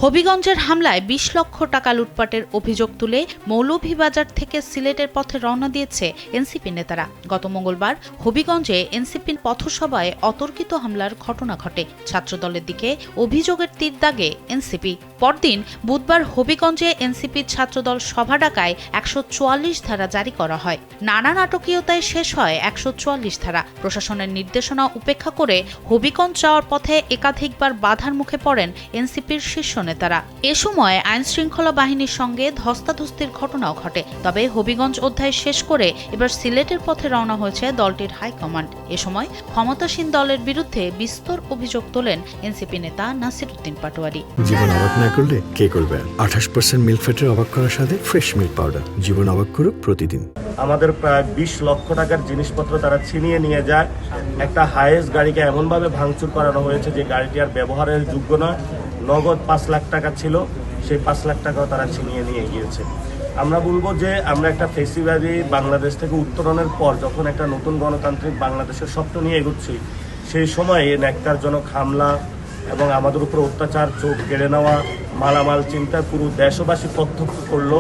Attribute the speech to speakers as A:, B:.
A: হবিগঞ্জের হামলায় ২০ লক্ষ টাকা লুটপাটের অভিযোগ তুলে মৌলভীবাজার থেকে সিলেটের পথে রওনা দিয়েছে এনসিপি নেতারা। গত মঙ্গলবার হবিগঞ্জে এনসিপির পথসভায় অতর্কিত হামলার ঘটনা ঘটে। ছাত্রদলের দিকে অভিযোগের তীর দাগে এনসিপি। পরদিন বুধবার হবিগঞ্জে এনসিপির ছাত্রদল সভা ডাকায় ১৪৪ ধারা জারি করা হয়। নানা নাটকীয়তায় শেষ হয় ১৪৪ ধারা। প্রশাসনের নির্দেশনা উপেক্ষা করে হবিগঞ্জ যাওয়ার পথে একাধিকবার বাধার মুখে পড়েন এনসিপির শীর্ষ নেতারা। এ সময় আইন শৃঙ্খলা বাহিনীর সঙ্গে ধস্তাধস্তির ঘটনাও ঘটে। তবে হবিগঞ্জ অধ্যায় শেষ করে এবার সিলেটের পথে রওনা হয়েছে দলটির হাইকমান্ড। এ সময় ক্ষমতাসীন দলের বিরুদ্ধে বিস্তর অভিযোগ তোলেন এনসিপি নেতা নাসির উদ্দিন পাটোয়ারি।
B: জীবন অবাক না করলে কে করবে? 28% মিল্ক ফ্যাটের অবাক করার সাথে ফ্রেশ মিল্ক পাউডার। জীবন অবাক করুক প্রতিদিন।
C: আমাদের প্রায় ২০ লক্ষ টাকার জিনিসপত্র তারা ছিনিয়ে নিয়ে যায়। একটা হাইয়েস্ট গাড়িকে এমনভাবে ভাঙচুর করানো হয়েছে যে গাড়িটি আর ব্যবহারের যোগ্য নয়। নগদ ৫ লাখ টাকা ছিল, সেই ৫ লাখ টাকাও তারা ছিনিয়ে নিয়ে গিয়েছে। আমরা বলবো যে আমরা একটা ফেসিবাদী বাংলাদেশ থেকে উত্তরণের পর যখন একটা নতুন গণতান্ত্রিক বাংলাদেশের স্বপ্ন নিয়ে এগোচ্ছি, সেই সময় এই ন্যাক্কারজনক হামলা এবং আমাদের উপর অত্যাচার, চোখ কেড়ে নেওয়া, মালামাল চিন্তা পুরো দেশবাসী প্রত্যক্ষ করলো।